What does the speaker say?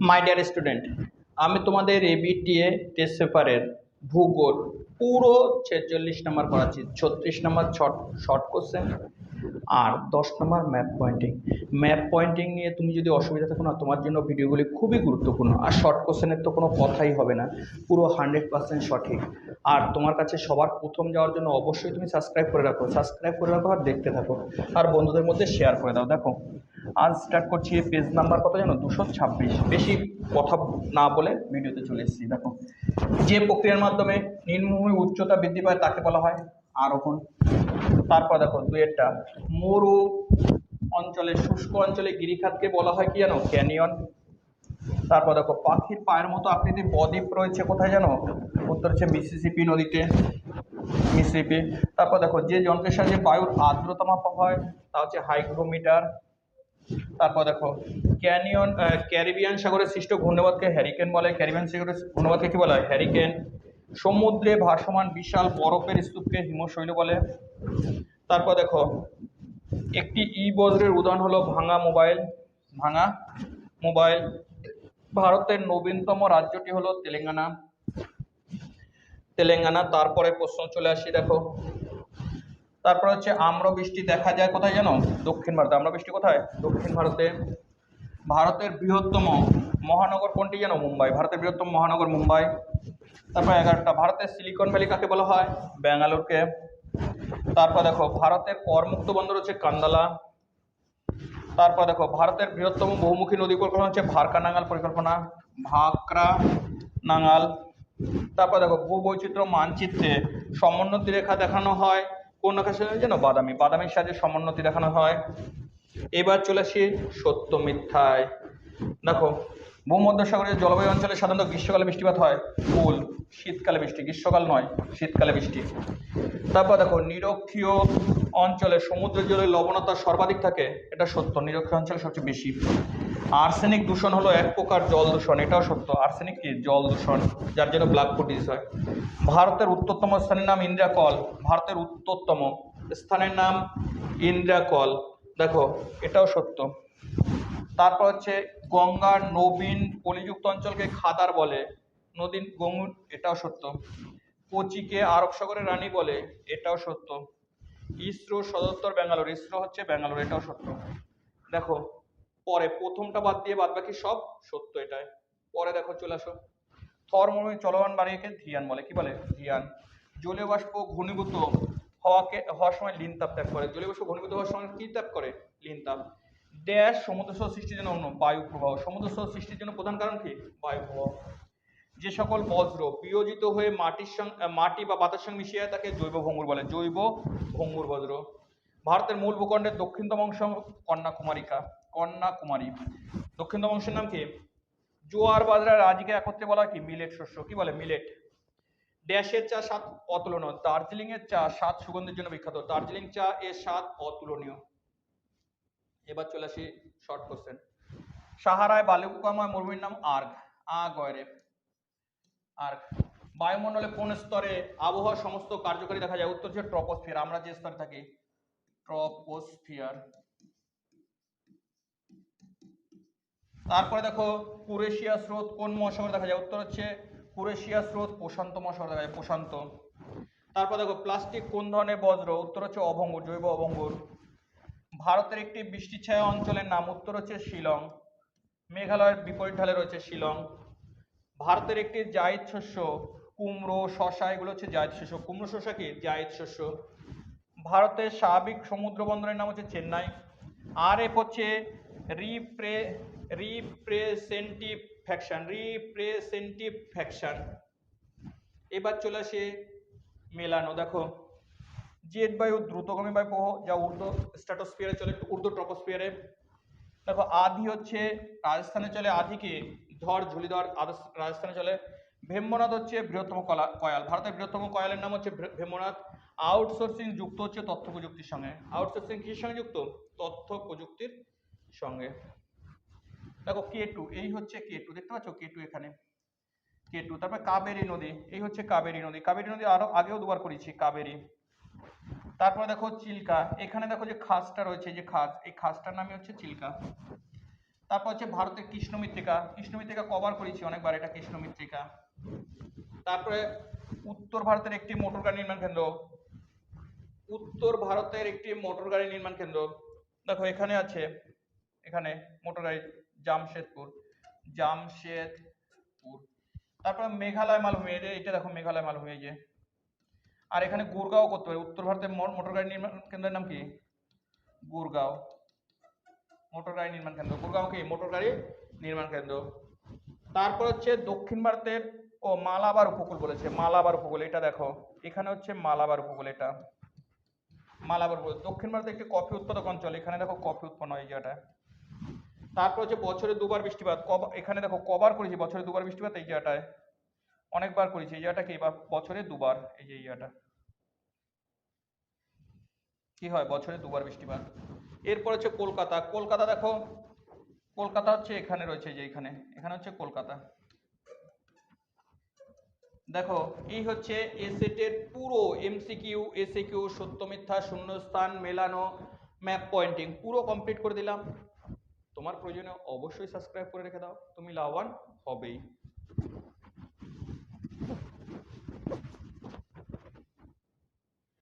My dear student, আমি তোমাদের ABTA test পেপারের ভূগোল পুরো 46 নম্বর করাচ্ছি। 36 নম্বর শর্ট কোশ্চেন আর 10 নম্বর ম্যাপ পয়েন্টিং নিয়ে তুমি যদি অসুবিধা থাকো না, তোমার জন্য ভিডিওগুলি খুবই গুরুত্বপূর্ণ। আর শর্ট কোশ্চেনের তো কোনো কথাই হবে না, পুরো 100% সঠিক। আর তোমার কাছে সবার প্রথম যাওয়ার জন্য অবশ্যই তুমি সাবস্ক্রাইব করে রাখো আর দেখতে থাকো, আর বন্ধুদের মধ্যে শেয়ার করে দাও। দেখো, আজ স্টার্ট করছি। পেজ নাম্বার কত জানো? 226। বেশি কথা না বলে ভিডিওতে চলে এসেছি। দেখো, যে প্রক্রিয়ার মাধ্যমে নিম্নভূমি উচ্চতা বৃদ্ধি পায় তাকে বলা হয় আরোহণ। তারপর দেখো দুয়েরটা, মরু অঞ্চলে শুষ্ক অঞ্চলে গিরিখাতকে বলা হয় কি জানো? ক্যানিয়ন। তারপর দেখো, পাখির পায়ের মতো আকৃতির বদ্বীপ রয়েছে কোথায় জানো? উত্তর হচ্ছে মিসিসিপি নদীতে, মিসিসিপি। তারপর দেখো, যে যন্ত্রের সাহায্যে বায়ুর আর্দ্রতা মাপা হয় তা হচ্ছে হাইগ্রোমিটার। তারপর দেখো, ক্যারিবিয়ান সাগরে সৃষ্ট ঘূর্ণিঝড়কে হ্যারিকেন বলে। ক্যারিবিয়ান সাগরের ঘূর্ণিঝড়কে কি বলা হয়? হ্যারিকেন। সমুদ্রে ভাসমান বিশাল বরফের স্তূপকে হিমশৈল বলে। তারপর দেখো, একটি বজ্রের উদাহরণ হলো ভাঙা মোবাইল। ভারতের নবীনতম রাজ্যটি হলো তেলেঙ্গানা। তারপরে প্রশ্ন চলে আসি। দেখো, তারপর হচ্ছে আম্রবৃষ্টি দেখা যায় কোথায় জানো? দক্ষিণ ভারতে। আম্রবৃষ্টি কোথায়? দক্ষিণ ভারতে। ভারতের বৃহত্তম মহানগর কোনটি জানো? মুম্বাই। ভারতের বৃহত্তম মহানগর মুম্বাই। তারপর 11টা, ভারতের সিলিকন ভ্যালি কাকে বলা হয়? ব্যাঙ্গালোরকে। তারপর দেখো, ভারতের করমুক্ত বন্দর হচ্ছে কান্দালা। তারপর দেখো, ভারতের বৃহত্তম বহুমুখী নদী পরিকল্পনা হচ্ছে ভাকরা নাঙ্গাল। তারপর দেখো, ভূবৈচিত্র্য মানচিত্রে সমোন্নতি রেখা দেখানো হয় কোন রেখার সাহায্যে জানো? বাদামির সাহায্যে সমোন্নতি দেখানো হয়। এবার চলে আসি সত্য মিথ্যায়। দেখো, ভূমধ্যসাগরীয় জলবায়ু অঞ্চলে সাধারণত গ্রীষ্মকালে বৃষ্টিপাত হয়। ভুল, শীতকালে বৃষ্টি, গ্রীষ্মকাল নয়, শীতকালে বৃষ্টি। তারপর দেখো, নিরক্ষীয় অঞ্চলে সমুদ্রের জলে লবণতা সর্বাধিক থাকে। এটা সত্য, নিরক্ষীয় অঞ্চলে সবচেয়ে বেশি। আর্সেনিক দূষণ হলো এক প্রকার জল দূষণ। এটাও সত্য, আর্সেনিক কি? জল দূষণ, যার জন্য ব্লাড ডিজিজ হয়। ভারতের উত্তরতম স্থানের নাম ইন্দ্রাকল। ভারতের উত্তরতম স্থানের নাম ইন্দ্রাকল। দেখো, এটাও সত্য। তারপর হচ্ছে, গঙ্গার নবীন পলিযুক্ত অঞ্চলকে খাদার বলে। নদীন গঙ্গুর, এটাও সত্য। কোচিকে আরব সাগরের রানী বলে, এটাও সত্য। ইসরো সদর দপ্তর ব্যাঙ্গালোর। ইসরো হচ্ছে ব্যাঙ্গালোর, এটাও সত্য। দেখো, পরে প্রথমটা বাদ দিয়ে বাদ বাকি সব সত্য এটাই। পরে দেখো, চলে আসো। থর মরুভূমি চলমান বাড়িকে ধিয়ান বলে। কি বলে? ধিয়ান। জলীয় বাষ্প ঘনীভূত হওয়ার সময় লিন তাপ ত্যাগ করে। জলীয় বাষ্প ঘনীভূত হওয়ার সময় কি ত্যাগ করে? লিন তাপ। ড্যাশ সমুদ্রস্রোত সৃষ্টির জন্য বায়ু প্রবাহ। সমুদ্রস্রোত সৃষ্টির জন্য প্রধান কারণ কি? বায়ু প্রবাহ। যে সকল বজ্র বিয়োজিত হয়ে মাটি বা বাতাসের সঙ্গে মিশিয়ে যায় তাকে জৈব ভঙ্গুর বলে। জৈব ভঙ্গুর বজ্র। ভারতের মূল ভূখণ্ডের দক্ষিণতম অংশ কন্যাকুমারী। দক্ষিণতম অংশের নাম কি? জোয়ার বাজরা রাজিকে একত্রে বলা হয় কি? মিলেট শস্য। কি বলে? মিলেট। ড্যাশের চা স্বাদ অতুলনীয়। দার্জিলিং এর চা স্বাদ সুগন্ধের জন্য বিখ্যাত। দার্জিলিং চা এর স্বাদ অতুলনীয়। এবার চলে আসি শর্ট কোশ্চেন। সাহারায় বালুকাময় মরুভূমির নাম আর্গ। বায়ুমণ্ডলে কোন স্তরে আবহাওয়ার সমস্ত কার্যকারী দেখা যায়? উত্তর হচ্ছে ট্রপোস্ফিয়ার। আমরা যে স্তরে থাকি, ট্রপোস্ফিয়ার। তারপরে দেখো, কুরেশিয়া স্রোত কোন মহাসাগরে দেখা যায়? উত্তর হচ্ছে কুরেশিয়া স্রোত প্রশান্ত মহাসাগরে দেখা যায়, প্রশান্ত। তারপর দেখো, প্লাস্টিক কোন ধরনের বজ্র? উত্তর হচ্ছে অভঙ্গুর, জৈব অভঙ্গুর। ভারতের একটি বৃষ্টি ছায়া অঞ্চলের নাম? উত্তর হচ্ছে শিলং। মেঘালয়ের বিপরীত ঢালে রয়েছে শিলং। ভারতের একটি জায়িদ শস্য কুমড়ো, শসা, এগুলো হচ্ছে জায়িদ শস্য। কুমড়ো, শসা কি? জায়িদ শস্য। ভারতের স্বাভাবিক সমুদ্র বন্দরের নাম হচ্ছে চেন্নাই। আর এফ হচ্ছে রিপ্রেজেন্টিভ ফ্যাকশন। এবার চলে আসে মেলানো। দেখো, জেট বায়ু দ্রুতগামী বায়ু প্রবাহ, যা ঊর্ধ্ব স্ট্র্যাটোস্ফিয়ারে চলে, ঊর্ধ্ব ট্রপোস্ফিয়ারে। দেখো, আধি হচ্ছে রাজস্থানে চলে। আধিকে ধর ঝুলিধর রাজস্থানে চলে। ভেম্বনাথ হচ্ছে বৃহত্তম কয়াল। ভারতের বৃহত্তম কয়ালের নাম হচ্ছে ভেম্বনাথ। আউটসোর্সিং যুক্ত হচ্ছে তথ্য প্রযুক্তির সঙ্গে। আউটসোর্সিং কিসের সঙ্গে যুক্ত? তথ্য প্রযুক্তির সঙ্গে। দেখো, K2, এই হচ্ছে K2, দেখতে পাচ্ছ K2 এখানে, K2। তারপর কাবেরী নদী, এই হচ্ছে কাবেরী নদী। কাবেরী নদী আরো আগেও দুবার করেছি, কাবেরী। তারপরে দেখো চিল্কা, এখানে দেখো যে খাসটা রয়েছে, যে খাস, এই খাসটার নামই হচ্ছে চিল্কা। তারপর হচ্ছে ভারতের কৃষ্ণ মৃত্তিকা, কৃষ্ণ মৃত্তিকা কভার করেছি অনেকবার, এটা কৃষ্ণ মৃত্তিকা। তারপরে উত্তর ভারতের একটি মোটর গাড়ি নির্মাণ কেন্দ্র, উত্তর ভারতের একটি মোটর গাড়ি নির্মাণ কেন্দ্র, দেখো এখানে আছে, এখানে মোটর গাড়ি জামশেদপুর, জামশেদপুর। তারপর মেঘালয় মালভূমি, এটা দেখো মেঘালয় মালভূমি এই যে। আর এখানে গুরগাঁও করতে পারে, উত্তর ভারতের মোটর গাড়ি নির্মাণ কেন্দ্রের নাম কি? গুরগাঁও মোটর গাড়ি নির্মাণ কেন্দ্র, গুরগাঁও কি মোটর গাড়ি নির্মাণ কেন্দ্র। তারপর হচ্ছে দক্ষিণ ভারতের, ও মালাবার উপকূল বলেছে, মালাবার উপকূল, এটা দেখো এখানে হচ্ছে মালাবার উপকূল, এটা মালাবার উপকূল। দক্ষিণ ভারতের একটি কফি উৎপাদক অঞ্চল, এখানে দেখো কফি উৎপন্ন হয় এই জায়গাটা। তারপর হচ্ছে বছরে দুবার বৃষ্টিপাত, এখানে দেখো কবার করেছি বছরে দুবার বৃষ্টিপাত, এই জায়গাটায় অনেকবার করেছি, এই জায়গাটা কি বা বছরে দুবার, এই যে এই জায়গাটা কি হয় বছরে দুবার বৃষ্টিপাত। এরপর হচ্ছে কলকাতা, কলকাতা দেখো কলকাতা হচ্ছে এখানে রয়েছে, যে এখানে, এখানে হচ্ছে কলকাতা। দেখো এই হচ্ছে এসেটের পুরো এমসিকিউ, এসএকিউ, সত্য মিথ্যা, শূন্যস্থান মেলানো, ম্যাপ পয়েন্টিং পুরো কমপ্লিট করে দিলাম। তোমার প্রয়োজনে অবশ্যই সাবস্ক্রাইব করে রেখে দাও, তুমি লাভবান হবেই।